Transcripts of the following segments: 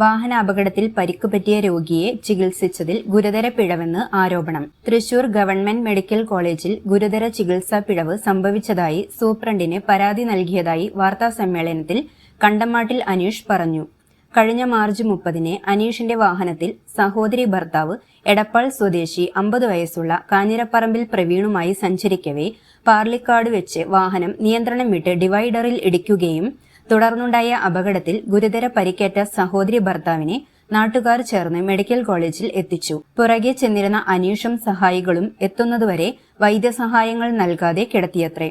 വാഹനാപകടത്തിൽ പരിക്കുപറ്റിയ രോഗിയെ ചികിത്സിച്ചതിൽ ഗുരുതര പിഴവെന്ന് ആരോപണം. തൃശൂർ ഗവൺമെന്റ് മെഡിക്കൽ കോളേജിൽ ഗുരുതര ചികിത്സാ പിഴവ് സംഭവിച്ചതായി സൂപ്രണ്ടിന് പരാതി നൽകിയതായി വാർത്താസമ്മേളനത്തിൽ കണ്ടമാട്ടിൽ അനീഷ് പറഞ്ഞു. കഴിഞ്ഞ മാർച്ച് 30-ന് അനീഷിന്റെ വാഹനത്തിൽ സഹോദരി ഭർത്താവ് എടപ്പാൾ സ്വദേശി 50 വയസ്സുള്ള കാഞ്ഞിരപ്പറമ്പിൽ പ്രവീണുമായി സഞ്ചരിക്കവേ പാർലിക്കാട് വെച്ച് വാഹനം നിയന്ത്രണം വിട്ട് ഡിവൈഡറിൽ ഇടിക്കുകയും തുടർന്നുണ്ടായ അപകടത്തിൽ ഗുരുതര പരിക്കേറ്റ സഹോദരി ഭർത്താവിനെ നാട്ടുകാർ ചേർന്ന് മെഡിക്കൽ കോളേജിൽ എത്തിച്ചു. പുറകെ ചെന്നിരുന്ന അനീഷും സഹായികളും എത്തുന്നതുവരെ വൈദ്യസഹായങ്ങൾ നൽകാതെ കിടത്തിയത്രേ.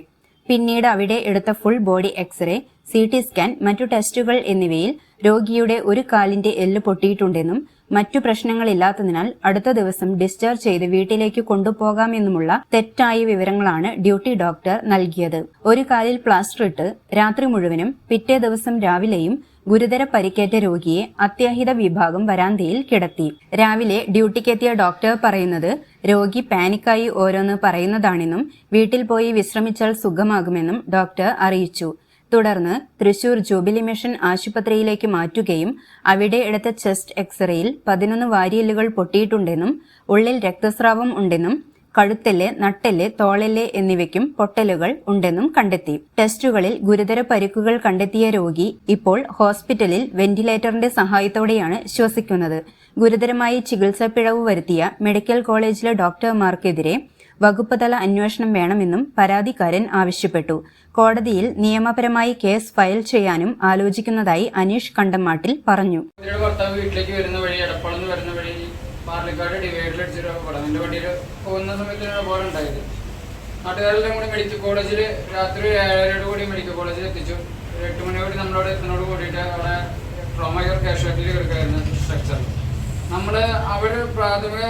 പിന്നീട് അവിടെ എടുത്ത full body x ray, CT scan, മറ്റു ടെസ്റ്റുകൾ എന്നിവയിൽ രോഗിയുടെ ഒരു കാലിന്റെ എല്ല് പൊട്ടിയിട്ടുണ്ടെന്നും മറ്റു പ്രശ്നങ്ങളില്ലാത്തതിനാൽ അടുത്ത ദിവസം ഡിസ്ചാർജ് ചെയ്ത് വീട്ടിലേക്ക് കൊണ്ടുപോകാമെന്നുമുള്ള തെറ്റായ വിവരങ്ങളാണ് ഡ്യൂട്ടി ഡോക്ടർ നൽകിയത്. ഒരു കാലിൽ പ്ലാസ്റ്റർ ഇട്ട് രാത്രി മുഴുവനും പിറ്റേ ദിവസം രാവിലെയും ഗുരുതര പരിക്കേറ്റ രോഗിയെ അത്യാഹിത വിഭാഗം വരാന്തയിൽ കിടത്തി. രാവിലെ ഡ്യൂട്ടിക്കെത്തിയ ഡോക്ടർ പറയുന്നത് രോഗി പാനിക്കായി ഓരോന്ന് പറയുന്നതാണെന്നും വീട്ടിൽ പോയി വിശ്രമിച്ചാൽ സുഖമാകുമെന്നും ഡോക്ടർ അറിയിച്ചു. തുടർന്ന് തൃശൂർ ജൂബിലി മിഷൻ ആശുപത്രിയിലേക്ക് മാറ്റുകയും അവിടെ എടുത്ത ചെസ്റ്റ് എക്സ്റേയിൽ 11 വാരിയെല്ലുകൾ പൊട്ടിയിട്ടുണ്ടെന്നും ഉള്ളിൽ രക്തസ്രാവം ഉണ്ടെന്നും കഴുത്തെല്ല്, നട്ടെല്ല്, തോളെല്ല് എന്നിവയ്ക്കും പൊട്ടലുകൾ ഉണ്ടെന്നും കണ്ടെത്തി. ടെസ്റ്റുകളിൽ ഗുരുതര പരിക്കുകൾ കണ്ടെത്തിയ രോഗി ഇപ്പോൾ ഹോസ്പിറ്റലിൽ വെന്റിലേറ്ററിന്റെ സഹായത്തോടെയാണ് ശ്വസിക്കുന്നത്. ഗുരുതരമായി ചികിത്സാ പിഴവ് വരുത്തിയ മെഡിക്കൽ കോളേജിലെ ഡോക്ടർമാർക്കെതിരെ വകുപ്പ് തല അന്വേഷണം വേണമെന്നും പരാതിക്കാരൻ ആവശ്യപ്പെട്ടു. കോടതിയിൽ നിയമപരമായി കേസ് ഫയൽ ചെയ്യാനും ആലോചിക്കുന്നതായി അനീഷ് കണ്ടമാട്ടിൽ പറഞ്ഞു. വീട്ടിലേക്ക് വരുന്ന വഴി എടപ്പാളെന്ന് വരുന്ന വഴി പാർലിക്കാട് ഡിവൈഡറിലടിച്ചൊരു അപകടം. എൻ്റെ വണ്ടിയിൽ പോകുന്ന സമയത്ത് അപകടം ഉണ്ടായത്. നാട്ടുകാരെല്ലാം കൂടി മെഡിക്കൽ കോളേജിൽ രാത്രി 7:30 കൂടി മെഡിക്കൽ കോളേജിൽ എത്തിച്ചു. 8 മണിയോട് നമ്മളവിടെ എത്തുന്നതോട് കൂടിയിട്ട് അവിടെ ട്രോമ കെയർ കാഷ്വാലിറ്റിയിൽ കിടക്കായിരുന്നു സ്ട്രക്ചർ. നമ്മൾ അവിടെ പ്രാഥമിക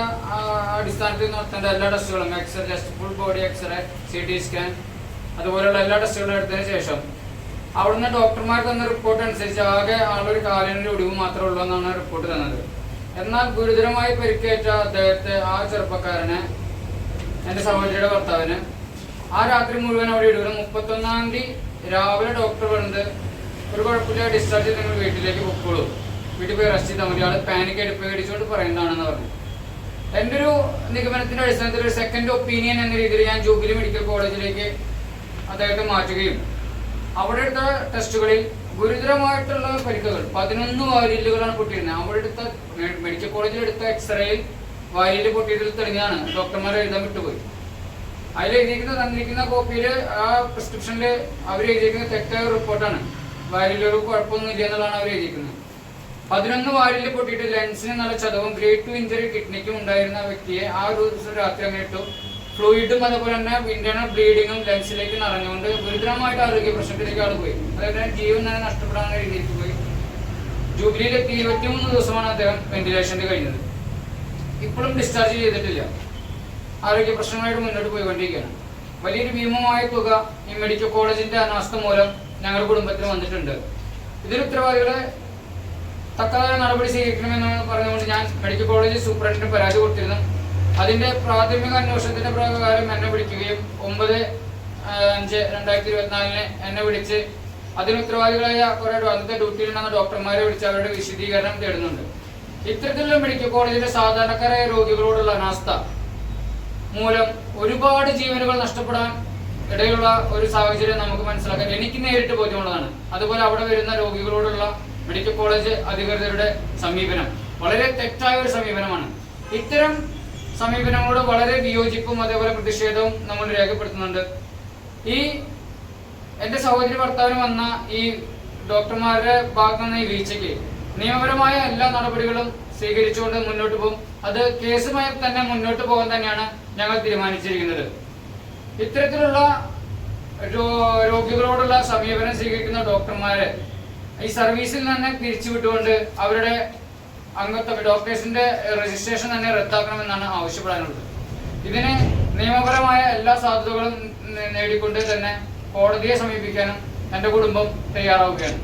അടിസ്ഥാനത്തിൽ നടത്തേണ്ട എല്ലാ ടെസ്റ്റുകളും x ray, just full body x ray, CT scan അതുപോലെയുള്ള എല്ലാ ടെസ്റ്റുകളും എടുത്തതിന് ശേഷം അവിടുന്ന് ഡോക്ടർമാർ തന്ന റിപ്പോർട്ട് അനുസരിച്ച് ആകെ ആളൊരു കാലിനൊരു ഒടിവ് മാത്രമേ ഉള്ളൂ എന്നാണ് റിപ്പോർട്ട് തന്നത്. എന്നാൽ ഗുരുതരമായി പരിക്കേറ്റ അദ്ദേഹത്തെ, ആ ചെറുപ്പക്കാരനെ, എൻ്റെ സഹോദരിയുടെ ഭർത്താവിന് ആ രാത്രി മുഴുവൻ അവിടെ ഇടുക. 31-ാം തീയതി രാവിലെ ഡോക്ടർ പറഞ്ഞത് ഒരു കുഴപ്പമില്ല, ഡിസ്ചാർജ് ചെയ്ത് നിങ്ങൾ വീട്ടിലേക്ക് പൊക്കോളൂ, വീട്ടിൽ പോയി റെസ്റ്റ് ചെയ്താൽ മതി, ആൾ പാനിക് പേടിച്ചുകൊണ്ട് പറയുന്നതാണെന്ന് പറഞ്ഞു. എൻ്റെ ഒരു നിഗമനത്തിന്റെ അടിസ്ഥാനത്തിൽ ഒരു സെക്കൻഡ് ഒപ്പീനിയൻ എന്ന രീതിയിൽ ഞാൻ ജൂബിലി മെഡിക്കൽ കോളേജിലേക്ക് അദ്ദേഹത്തെ മാറ്റുകയും അവിടെ എടുത്ത ടെസ്റ്റുകളിൽ ഗുരുതരമായിട്ടുള്ള പരിക്കുകൾ 11 വാരിയല്ലുകളാണ് പൊട്ടിയിരുന്നത്. അവിടെ എടുത്ത മെഡിക്കൽ കോളേജിൽ എടുത്ത എക്സ്റേയിൽ വാരിയല് പൊട്ടിയതിൽ തെളിഞ്ഞാണ് ഡോക്ടർമാർ എഴുതാൻ വിട്ടുപോയി. അതിൽ തന്നിരിക്കുന്ന കോപ്പിയിൽ ആ പ്രിസ്ക്രിപ്ഷനിൽ അവർ എഴുതിയിരിക്കുന്ന തെറ്റായ റിപ്പോർട്ടാണ്. വാരിയലുകൾ കുഴപ്പമൊന്നും ഇല്ല എന്നുള്ളതാണ് അവർ എഴുതിയിരിക്കുന്നത്. 11 വാരിയല് പൊട്ടിയിട്ട് ലെൻസിന് നല്ല ചതവും ഗ്രേഡ് 2 ഇഞ്ചറി കിഡ്നിക്കും ഉണ്ടായിരുന്ന വ്യക്തിയെ ആ ഒരു ദിവസം രാത്രി അങ്ങനെ ഇട്ടു. ഫ്ലൂയിഡും അതുപോലെ തന്നെ ഇന്റേണൽ ബ്ലീഡിങ്ങും ലെൻസിലേക്ക് നിറഞ്ഞുകൊണ്ട് ഗുരുതരമായിട്ട് ആരോഗ്യ പ്രശ്നത്തിലേക്ക് ആൾ പോയി. അതേപോലെ ജീവൻ തന്നെ നഷ്ടപ്പെടാൻ രീതിയിലേക്ക് പോയി. ജൂബിലിയിലെത്തി 23 ദിവസമാണ് അദ്ദേഹം വെന്റിലേഷനിൽ കഴിഞ്ഞത്. ഇപ്പോഴും ഡിസ്ചാർജ് ചെയ്തിട്ടില്ല. ആരോഗ്യ പ്രശ്നങ്ങളായിട്ട് മുന്നോട്ട് പോയിക്കൊണ്ടിരിക്കുകയാണ്. വലിയൊരു ഭീമമായ തുക ഈ മെഡിക്കൽ കോളേജിന്റെ അനാസ്ഥ മൂലം ഞങ്ങളുടെ കുടുംബത്തിന് വന്നിട്ടുണ്ട്. ഇതിൽ ഉത്തരവാദികളെ തക്കതായ നടപടി സ്വീകരിക്കണമെന്ന് പറഞ്ഞുകൊണ്ട് ഞാൻ മെഡിക്കൽ കോളേജ് സൂപ്രണ്ടിന് പരാതി കൊടുത്തിരുന്നു. അതിന്റെ പ്രാഥമിക അന്വേഷണത്തിന്റെ പ്രകാരം എന്നെ വിളിക്കുകയും 9/5/2024 എന്നെ വിളിച്ച് അതിന് ഉത്തരവാദികളായ കുറെ അന്നത്തെ ഡ്യൂട്ടിയിലുണ്ടെന്ന ഡോക്ടർമാരെ വിളിച്ച് അവരുടെ വിശദീകരണം തേടുന്നുണ്ട്. ഇത്തരത്തിലുള്ള മെഡിക്കൽ കോളേജിലെ സാധാരണക്കാരായ രോഗികളോടുള്ള അനാസ്ഥ മൂലം ഒരുപാട് ജീവനുകൾ നഷ്ടപ്പെടാൻ ഇടയുള്ള ഒരു സാഹചര്യം നമുക്ക് മനസ്സിലാക്കാൻ എനിക്ക് നേരിട്ട് ബോധ്യമുള്ളതാണ്. അതുപോലെ അവിടെ വരുന്ന രോഗികളോടുള്ള മെഡിക്കൽ കോളേജ് അധികൃതരുടെ സമീപനം വളരെ തെറ്റായ ഒരു സമീപനമാണ്. ഇത്തരം സമീപനങ്ങളോട് വളരെ വിയോജിപ്പും അതേപോലെ പ്രതിഷേധവും നമ്മൾ രേഖപ്പെടുത്തുന്നുണ്ട്. ഈ എൻ്റെ സഹോദരി ഭർത്താവിന് വന്ന ഈ ഡോക്ടർമാരുടെ ഭാഗത്ത് നിന്ന് ഈ വീഴ്ചയ്ക്ക് നിയമപരമായ എല്ലാ നടപടികളും സ്വീകരിച്ചുകൊണ്ട് മുന്നോട്ട് പോകും. അത് കേസുമായി തന്നെ മുന്നോട്ട് പോകാൻ തന്നെയാണ് ഞങ്ങൾ തീരുമാനിച്ചിരിക്കുന്നത്. ഇത്തരത്തിലുള്ള രോഗികളോടുള്ള സമീപനം സ്വീകരിക്കുന്ന ഡോക്ടർമാരെ ഈ സർവീസിൽ തന്നെ പിരിച്ചുവിട്ടുകൊണ്ട് അവരുടെ അംഗത്വം, ഡോക്ടേഴ്സിന്റെ രജിസ്ട്രേഷൻ തന്നെ റദ്ദാക്കണമെന്നാണ് ആവശ്യപ്പെടാനുള്ളത്. ഇതിന് നിയമപരമായ എല്ലാ സാധ്യതകളും നേടിക്കൊണ്ട് തന്നെ കോടതിയെ സമീപിക്കാനും എൻ്റെ കുടുംബം തയ്യാറാവുകയാണ്.